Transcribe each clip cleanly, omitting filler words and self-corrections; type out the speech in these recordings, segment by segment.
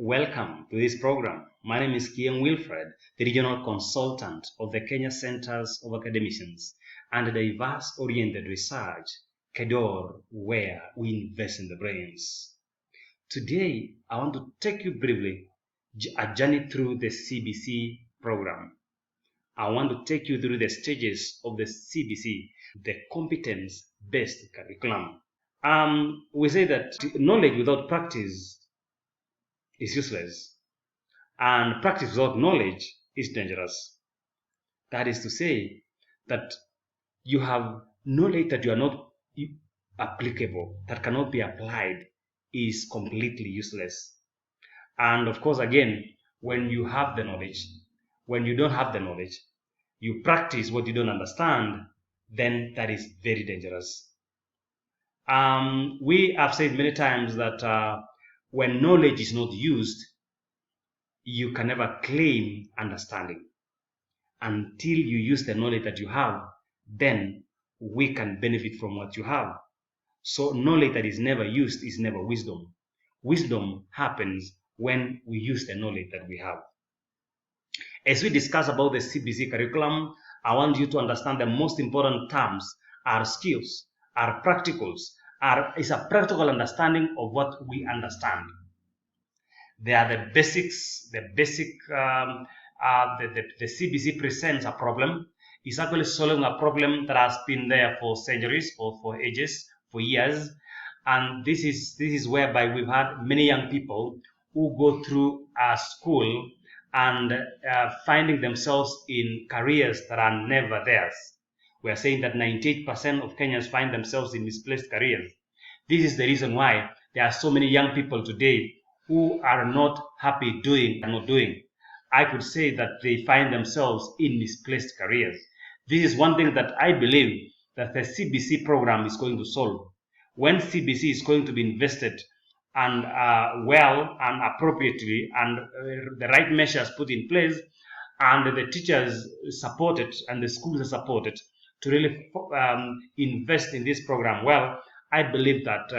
Welcome to this program. My name is Kian Wilfred, the Regional Consultant of the Kenya Centers of Academicians and Diverse-Oriented Research, KICD, where we invest in the brains. Today, I want to take you briefly a journey through the CBC program. I want to take you through the stages of the CBC, the competence-based curriculum. We say that knowledge without practice is useless, and practice without knowledge is dangerous. That is to say that you have knowledge that you are not applicable, that cannot be applied, is completely useless. And of course, again, when you have the knowledge, when you don't have the knowledge, you practice what you don't understand, then that is very dangerous. We have said many times that when knowledge is not used, you can never claim understanding. Until you use the knowledge that you have, then we can benefit from what you have. So knowledge that is never used is never wisdom. Wisdom happens when we use the knowledge that we have. As we discuss about the CBC curriculum, I want you to understand the most important terms are skills, are practicals, is a practical understanding of what we understand. They are the basics, the CBC presents a problem. It's actually solving a problem that has been there for centuries, for ages, for years. And this is whereby we've had many young people who go through school and finding themselves in careers that are never theirs. We are saying that 98% of Kenyans find themselves in misplaced careers. This is the reason why there are so many young people today who are not happy doing and not doing. I could say that they find themselves in misplaced careers. This is one thing that I believe that the CBC program is going to solve. When CBC is going to be invested and well and appropriately, and the right measures put in place, and the teachers supported and the schools are supported to really invest in this program well, I believe that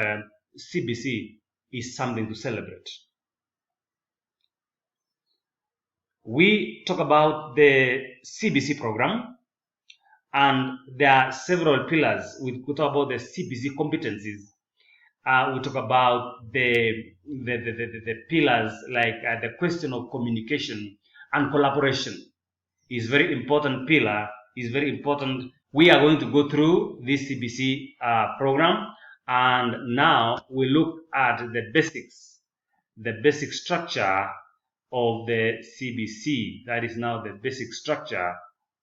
CBC is something to celebrate. We talk about the CBC program, and there are several pillars. We talk about the CBC competencies. We talk about the pillars like the question of communication and collaboration is very important pillar, is very important. We are going to go through this CBC program, and now we look at the basics, the basic structure of the CBC. That is now the basic structure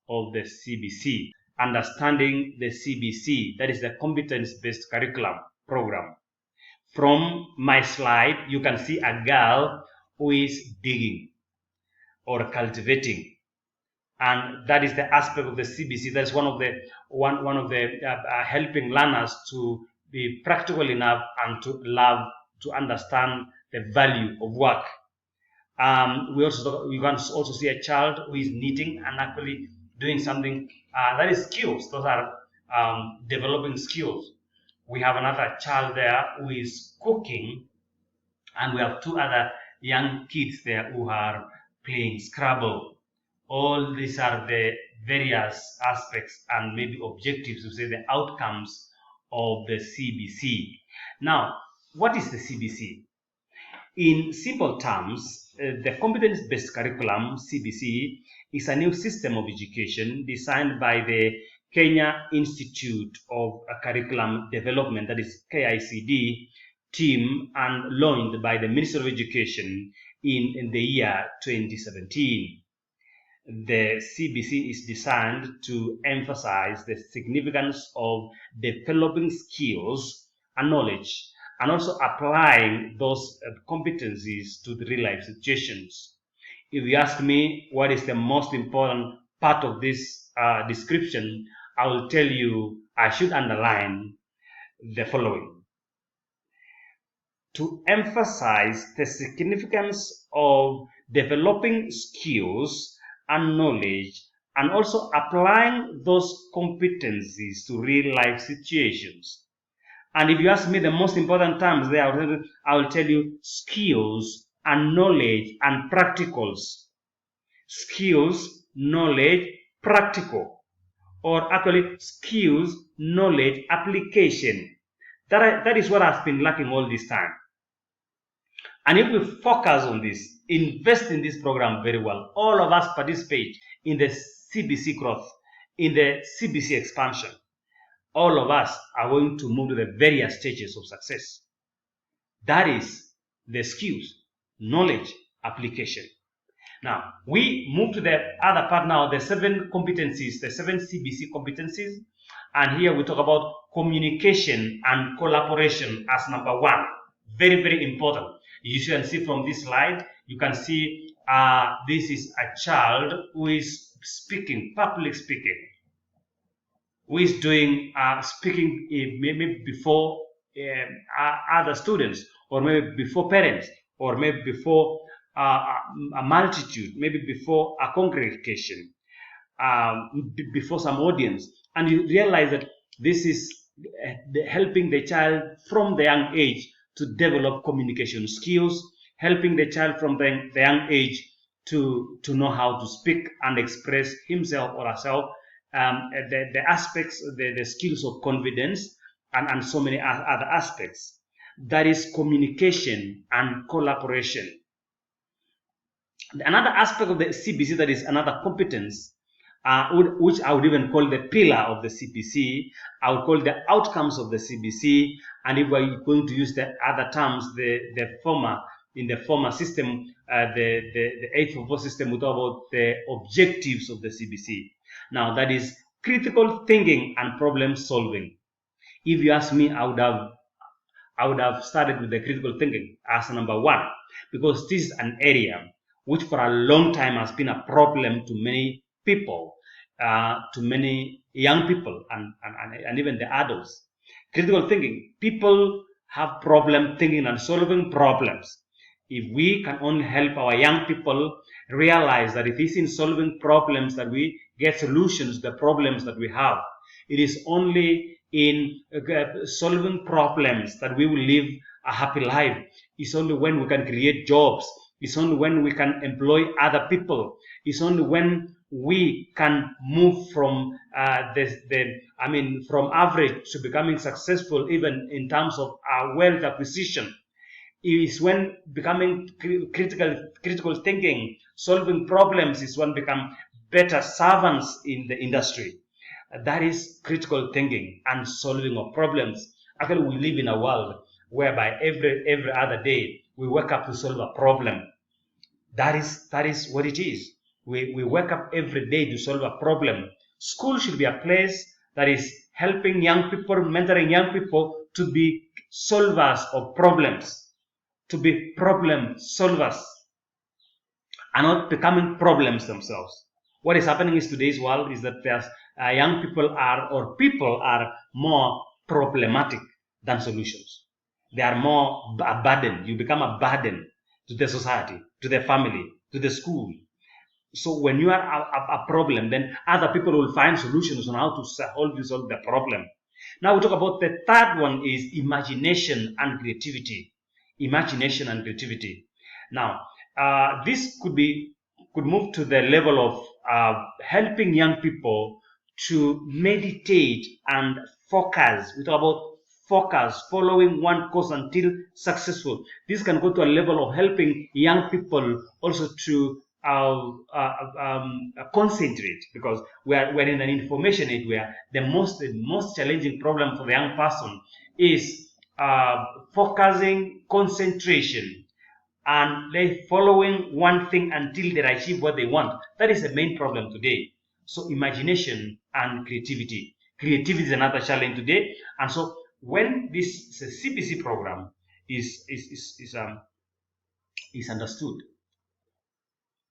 of the CBC. Understanding the CBC, that is the competence-based curriculum program. From my slide, you can see a girl who is digging or cultivating, and that is the aspect of the CBC. That's one of the helping learners to be practical enough and to love to understand the value of work. You can also see a child who is knitting and actually doing something that is skills. Those are developing skills. We have another child there who is cooking, and we have two other young kids there who are playing Scrabble. All these are the various aspects and maybe objectives to say the outcomes of the CBC. Now, what is the CBC? In simple terms, the competence-based curriculum, CBC, is a new system of education designed by the Kenya Institute of Curriculum Development, that is KICD, team, and launched by the Ministry of Education in the year 2017. The CBC is designed to emphasize the significance of developing skills and knowledge, and also applying those competencies to the real life situations. If you ask me what is the most important part of this description, I will tell you I should underline the following. To emphasize the significance of developing skills and knowledge, and also applying those competencies to real life situations. And if you ask me the most important terms there, I will tell you skills and knowledge and practicals. Skills, knowledge, practical, or actually skills, knowledge, application. That is what has been lacking all this time. And if we focus on this, invest in this program very well, all of us participate in the CBC growth, in the CBC expansion, all of us are going to move to the various stages of success. That is the skills, knowledge, application. Now, we move to the other part now, the 7 competencies, the 7 CBC competencies. And here we talk about communication and collaboration as number 1. Very, very important. You can see from this slide, you can see this is a child who is speaking, public speaking, who is doing speaking maybe before other students, or maybe before parents, or maybe before a multitude, maybe before a congregation, before some audience. And you realize that this is helping the child from the young age to develop communication skills, helping the child from the young age to know how to speak and express himself or herself, the aspects, the skills of confidence, and so many other aspects. That is communication and collaboration. Another aspect of the CBC that is another competence, which I would even call the pillar of the CBC, I would call the outcomes of the CBC, and if we're going to use the other terms, in the former system, the 844 system, we talk about the objectives of the CBC. Now, that is critical thinking and problem solving. If you ask me, I would have started with the critical thinking as number 1, because this is an area which for a long time has been a problem to many people, to many young people, and even the adults. Critical thinking, people have problem thinking and solving problems. If we can only help our young people realize that it is in solving problems that we get solutions to the problems that we have. It is only in solving problems that we will live a happy life. It's only when we can create jobs. It's only when we can employ other people. It's only when we can move from from average to becoming successful, even in terms of our wealth acquisition. It is when becoming critical thinking, solving problems, is when become better servants in the industry. That is critical thinking and solving of problems. Actually, we live in a world whereby every other day we wake up to solve a problem. That is what it is. We wake up every day to solve a problem. School should be a place that is helping young people, mentoring young people to be solvers of problems, to be problem solvers, and not becoming problems themselves. What is happening in today's world is that there's young people are more problematic than solutions. They are more a burden. You become a burden to the society, to the family, to the school. So when you are a problem, then other people will find solutions on how to solve the problem. Now we talk about the third one is imagination and creativity. Imagination and creativity. Now, this could move to the level of helping young people to meditate and focus. We talk about focus, following one course until successful. This can go to a level of helping young people also to concentrate, because we're in an information age where the most challenging problem for the young person is focusing, concentration, and they following one thing until they achieve what they want. That is the main problem today. So imagination and creativity. Creativity is another challenge today. And so when this CBC program is understood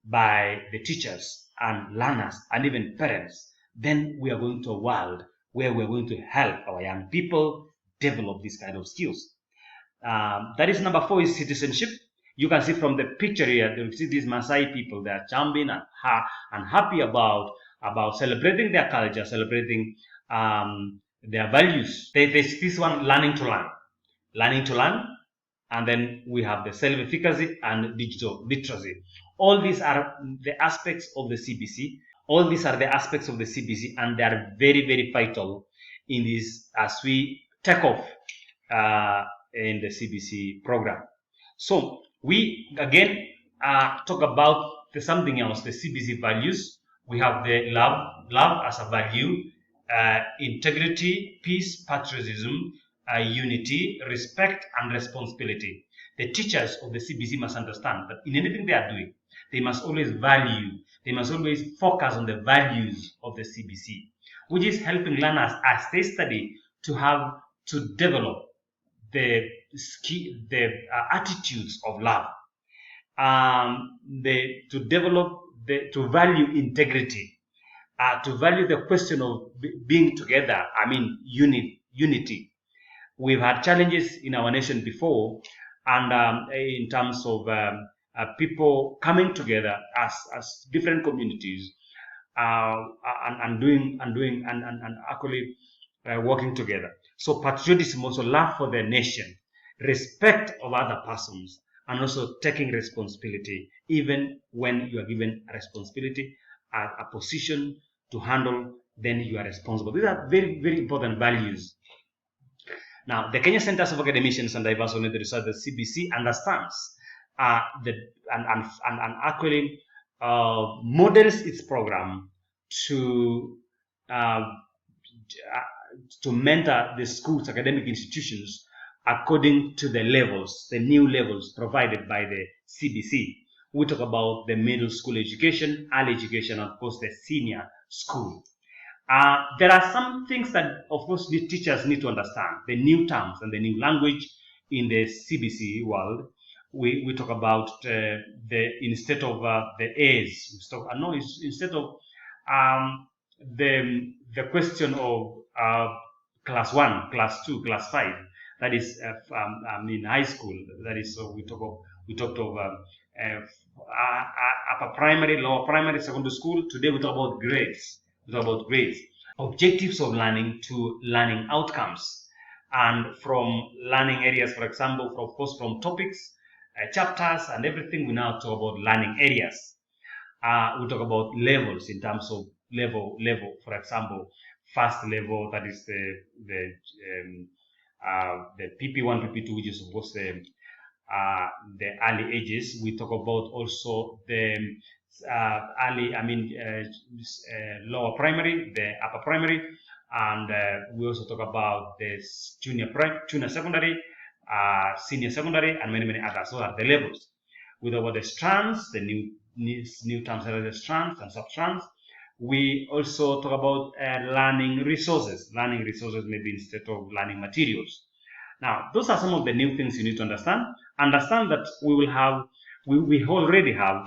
by the teachers and learners and even parents, then we are going to a world where we're going to help our young people develop these kind of skills. That is number 4 is citizenship. You can see from the picture here, you see these Maasai people, they are jumping and happy about celebrating their culture, celebrating their values. This one, learning to learn. Learning to learn, and then we have the self-efficacy and digital literacy. All these are the aspects of the CBC. All these are the aspects of the CBC, and they are very, very vital in this as we take off in the CBC program. So we again talk about something else, the CBC values. We have the love as a value, integrity, peace, patriotism, unity, respect, and responsibility. The teachers of the CBC must understand that in anything they are doing, they must always value, they must always focus on the values of the CBC, which is helping learners as they study to develop the attitudes of love, to value integrity, to value the question of being together. I mean, unity. We've had challenges in our nation before, and in terms of people coming together as different communities, and actually working together. So patriotism, also love for the nation, respect of other persons, and also taking responsibility, even when you are given a responsibility, a position to handle, then you are responsible. These are very, very important values. Now, the Kenya Centers of Academicians and Diverse Oriented Research, the CBC, understands and actually models its program to mentor the schools, academic institutions, according to the levels, the new levels provided by the CBC. We talk about the middle school education, early education, and of course the senior school. There are some things that, of course, the teachers need to understand, the new terms and the new language in the CBC world. We talk about instead of the A's, instead of the question of class 1, class 2, class 5, that is in high school. That is, so we talked of upper primary, lower primary, secondary school. Today we talk about grades. We talk about grades, objectives of learning to learning outcomes, and from learning areas, for example, of course, from topics, chapters, and everything. We now talk about learning areas. We talk about levels in terms of level. For example, first level, that is the PP1, PP2, which is of course the early ages. We talk about also the lower primary, the upper primary, and we also talk about the junior secondary, senior secondary, and many others. So are the levels. We talk about the strands, the new terms such as the strands and sub-strands. We also talk about learning resources. Learning resources maybe instead of learning materials. Now, those are some of the new things you need to understand. Understand that we already have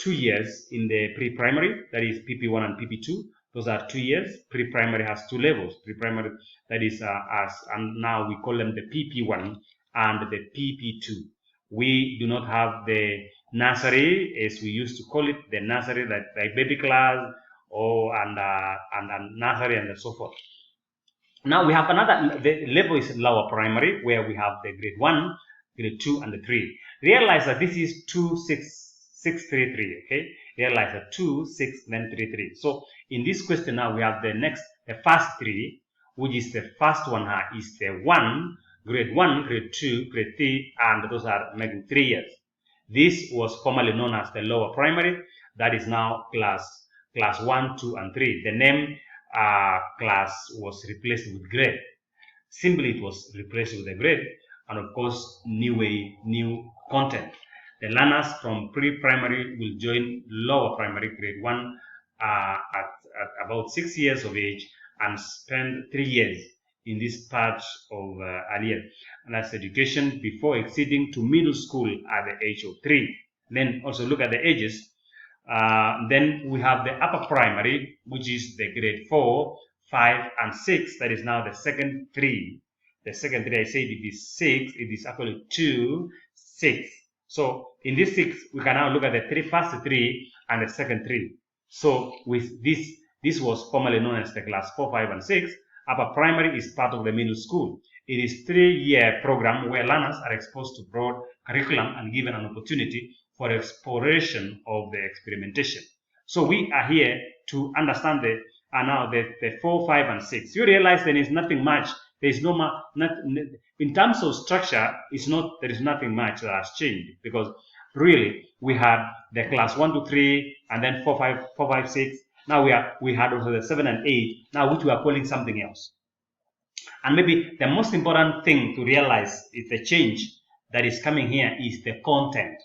2 years in the pre-primary, that is PP1 and PP2. Those are 2 years. Pre-primary has 2 levels. Pre-primary, that is and now we call them the PP1 and the PP2. We do not have the nursery, as we used to call it, the nursery, like baby class, and nursery and so forth. Now we have the level is lower primary, where we have the grade 1, grade 2, and the 3. Realize that this is 2, 6, 3, 3, okay? Realize that 2, 6, then 3, 3. So in this question now we have the first 3, which is the first one is the 1, grade 1, grade 2, grade 3, and those are making 3 years. This was formerly known as the lower primary. That is now class 1, 2, and 3. The name class was replaced with grade. Simply it was replaced with a grade, and of course new content. The learners from pre-primary will join lower primary, grade 1, at about 6 years of age, and spend 3 years in this part of earlier, and that's education before exceeding to middle school at the age of 3. Then also look at the ages. Then we have the upper primary, which is the grade 4, 5, and 6. That is now the second 3. The second 3, I said it is 6. It is actually 2, 6. So in this 6, we can now look at the first 3 and the second 3. So with this was formerly known as the class 4, 5, and 6. Upper primary is part of the middle school. It is 3-year program where learners are exposed to broad curriculum and given an opportunity for exploration of the experimentation. So we are here to understand the 4, 5, and 6. You realize there is nothing much. There is in terms of structure. There is nothing much that has changed, because really we had the class 1 to 3 and then 4, 5, 6. Now we had also the 7 and 8. Now which we are calling something else. And maybe the most important thing to realize is the change that is coming here is the content.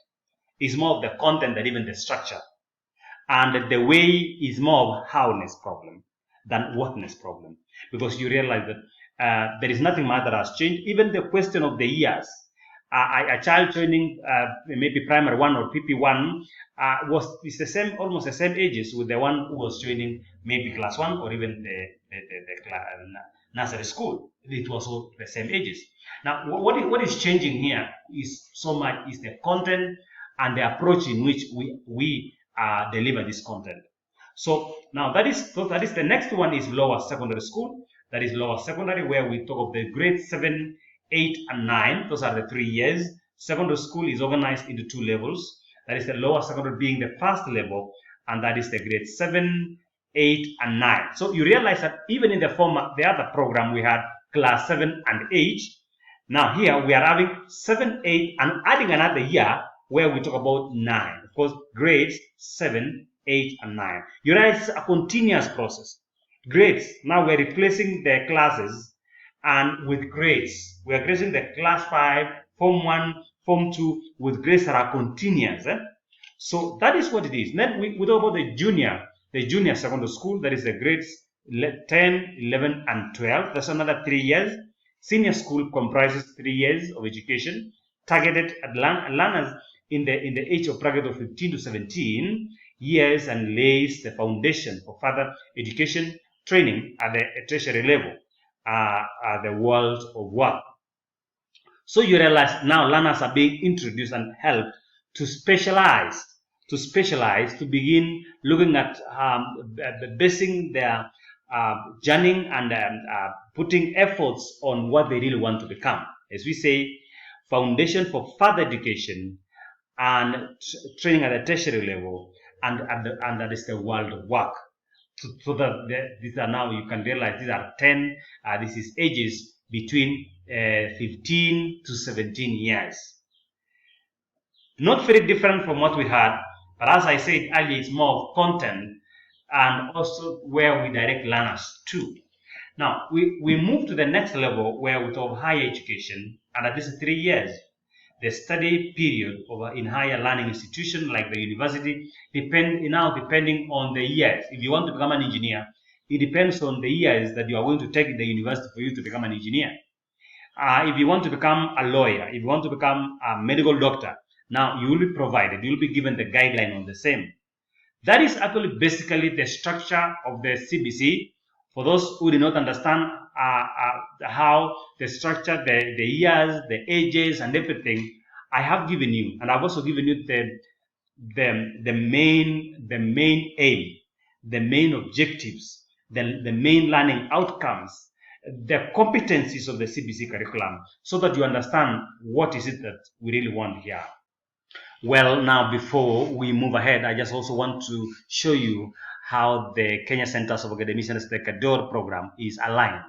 It's more of the content than even the structure. And the way is more of howness problem than whatness problem, because you realize that there is nothing much that has changed. Even the question of the years, a child joining maybe primary 1 or PP1 is the same, almost the same ages with the one who was joining maybe class 1 or even the nursery school. It was all the same ages. Now, what is changing here is the content and the approach in which we deliver this content. So now that is the next one is lower secondary school. That is lower secondary, where we talk of the grade 7, 8, and 9. Those are the 3 years. Secondary school is organized into 2 levels. That is the lower secondary being the first level, and that is the grade 7, 8, and 9. So you realize that even in the other program, we had class 7 and 8. Now here we are having 7, 8, and adding another year where we talk about 9. Of course, grades 7, 8, and 9. You realize it's a continuous process. Grades, now we're replacing the classes, and with grades, we are replacing the class 5, form 1, form 2 with grades that are continuous. So that is what it is. Then we talk about the junior secondary school. That is the grades 10, 11, and 12. That's another 3 years. Senior school comprises 3 years of education targeted at learners in the age of bracket of 15 to 17 years, and lays the foundation for further education training at the tertiary level, at the world of work. So you realize now learners are being introduced and helped to specialize, to begin looking at basing their journey and putting efforts on what they really want to become. As we say, foundation for further education and training at the tertiary level, and that is the world of work. So that these are now, you can realize these are 10, this is ages between 15 to 17 years. Not very different from what we had, but as I said earlier, it's more of content and also where we direct learners to. Now, we move to the next level where we talk higher education, and that is 3 years. The study period in higher learning institution like the university depending on the years. If you want to become an engineer, it depends on the years that you are going to take in the university for you to become an engineer. If you want to become a lawyer, if you want to become a medical doctor, now you will be provided, you will be given the guideline on the same. That is actually basically the structure of the CBC. For those who do not understand how the structure, the years, the ages, and everything, I have given you, and I've also given you the main aim, the main objectives, the main learning outcomes, the competencies of the CBC curriculum, so that you understand what is it that we really want here. Well, now before we move ahead, I just also want to show you how the Kenya Centers of Academicians, the KADOR program, is aligned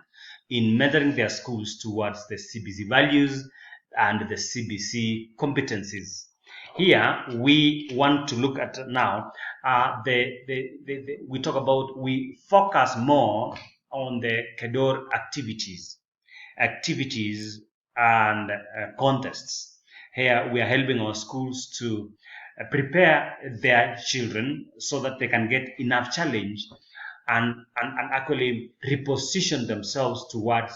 in mentoring their schools towards the CBC values and the CBC competencies. Here, we want to look at now, we focus more on the KADOR activities and contests. Here, we are helping our schools to prepare their children so that they can get enough challenge and actually reposition themselves towards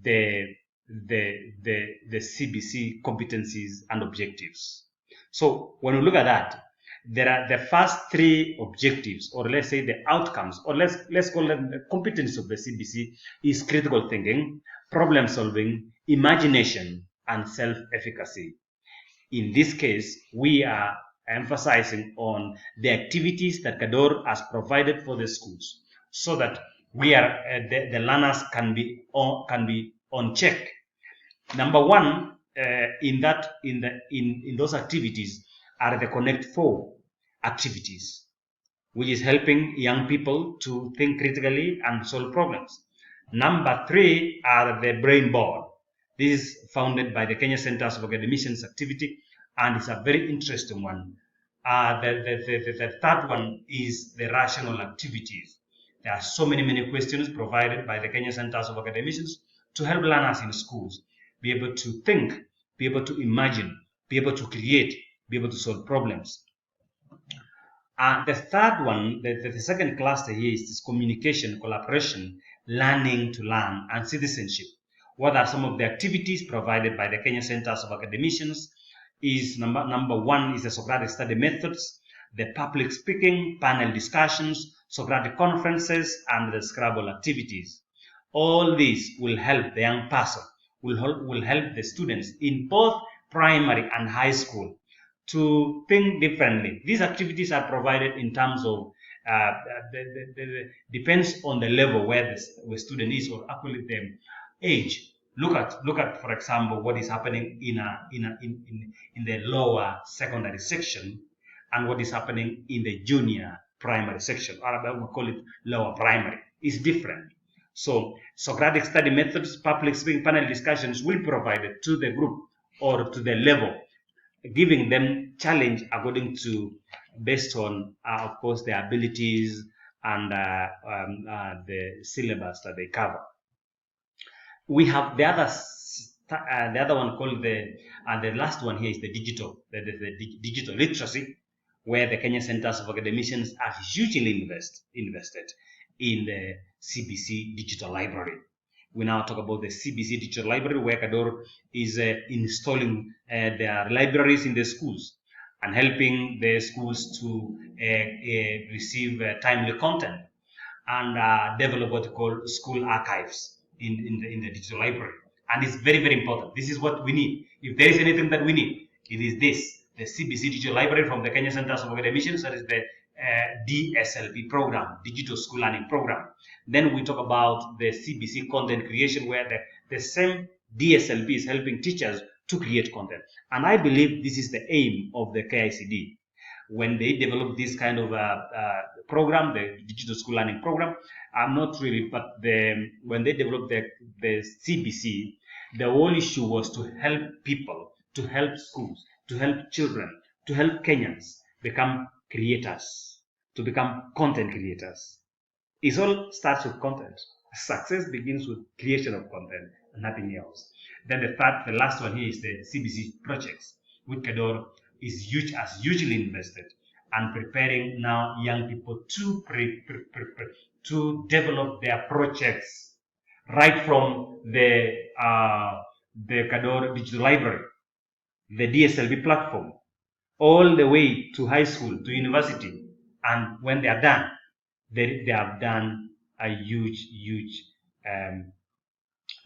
the CBC competencies and objectives. So when we look at that, there are the first 3 objectives, or let's say the outcomes, or let's call them the competence of the CBC is critical thinking, problem solving, imagination, and self-efficacy. In this case, we are emphasizing on the activities that KADOR has provided for the schools, so that we are the learners can be on check Number one in those activities are the Connect 4 activities, which is helping young people to think critically and solve problems. Number three are the brain board. This is founded by the Kenya Centers of Academicians activity, and it's a very interesting one. The third one is the rational activities. There are so many questions provided by the Kenya Centers of Academicians to help learners in schools be able to think, be able to imagine, be able to create, be able to solve problems. The third one, the second cluster here is communication, collaboration, learning to learn, and citizenship. What are some of the activities provided by the Kenya Centers of Academicians? Is number one is the Socratic study methods, the public speaking, panel discussions, Socratic conferences, and the Scrabble activities. All these will help the young person, will help the students in both primary and high school to think differently. These activities are provided in terms of depends on the level where the student is, or actually the age. Look at, for example, what is happening in the lower secondary section, and what is happening in the junior primary section, or we call it lower primary. It's different. So Socratic study methods, public speaking, panel discussions will be provided to the group or to the level, giving them challenge according to, based on of course their abilities and the syllabus that they cover. We have the other one called the last one here is the digital literacy, where the Kenya Centers of Academicians are hugely invested in the CBC digital library. We now talk about the CBC digital library, where Kador is installing their libraries in the schools and helping the schools to receive timely content and develop what we call school archives in the digital library. And it's very important. This is what we need. If there is anything that we need, it is this, the CBC digital library from the Kenya Centers of Academicians, that is the DSLP program, Digital School Learning Program. Then we talk about the CBC content creation, where the same DSLP is helping teachers to create content. And I believe this is the aim of the KICD. When they develop this kind of program, the Digital School Learning Program, not really, but when they developed the CBC, the whole issue was to help people, to help schools, to help children, to help Kenyans become creators, to become content creators. It all starts with content. Success begins with creation of content and nothing else. Then the last one here is the CBC projects, which Kador is hugely invested and preparing now young people to develop their projects right from the Kador Digital Library, the DSLB platform, all the way to high school, to university. And when they are done, they have done a huge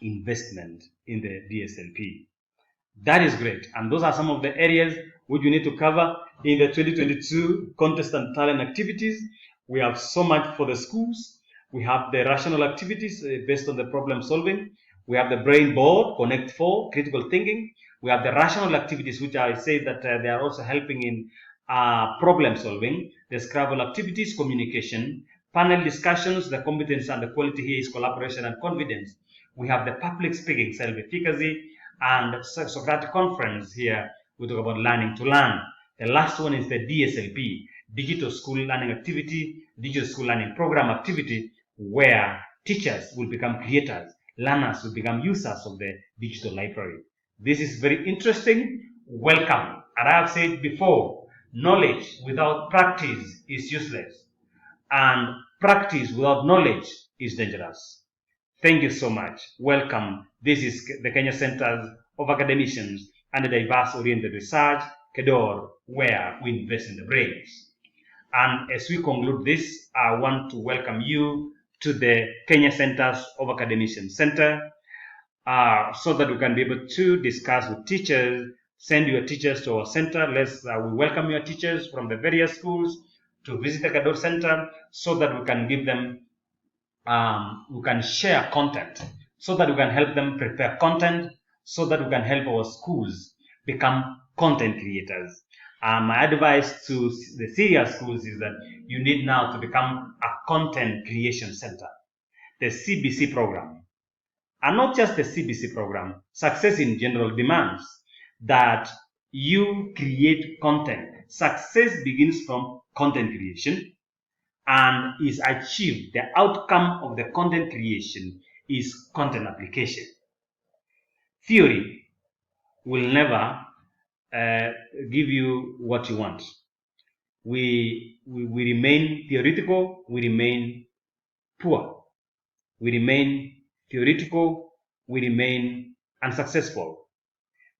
investment in the DSLP. That is great. And those are some of the areas which you need to cover in the 2022 contest and talent activities. We have so much for the schools. We have the rational activities based on the problem solving. We have the brain board, Connect 4, critical thinking. We have the rational activities, which I say that they are also helping in problem solving. The Scrabble activities, communication. Panel discussions, the competence and the quality here is collaboration and confidence. We have the public speaking, self-efficacy, and Socratic conference here. We talk about learning to learn. The last one is the DSLP, Digital School Learning Activity, Digital School Learning Program activity, where teachers will become creators, learners will become users of the digital library. This is very interesting. Welcome. And I have said before, knowledge without practice is useless, and practice without knowledge is dangerous. Thank you so much. Welcome. This is the Kenya Centers of Academicians and the Diverse-Oriented Research, KEDOR, where we invest in the brains. And as we conclude this, I want to welcome you to the Kenya Centers of Academicians Center, so that we can be able to discuss with teachers, send your teachers to our center. We welcome your teachers from the various schools to visit the KEDOR Center, so that we can give them we can share content, so that we can help them prepare content, so that we can help our schools become content creators. My advice to the serious schools is that you need now to become a content creation center. The CBC program, and not just the CBC program, Success in General demands that you create content. Success begins from content creation and is achieved. The outcome of the content creation is content application. Theory will never give you what you want. We remain theoretical, we remain poor. We remain theoretical, we remain unsuccessful.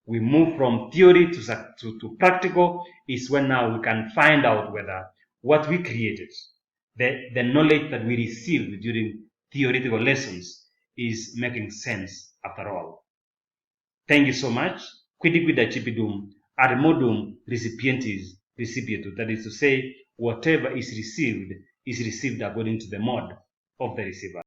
We move from theory to practical is when now we can find out whether what we created, the knowledge that we received during theoretical lessons is making sense after all. Thank you so much. Quidi quida chipidum admodum recipientis recipiatur. That is to say, whatever is received according to the mode of the receiver.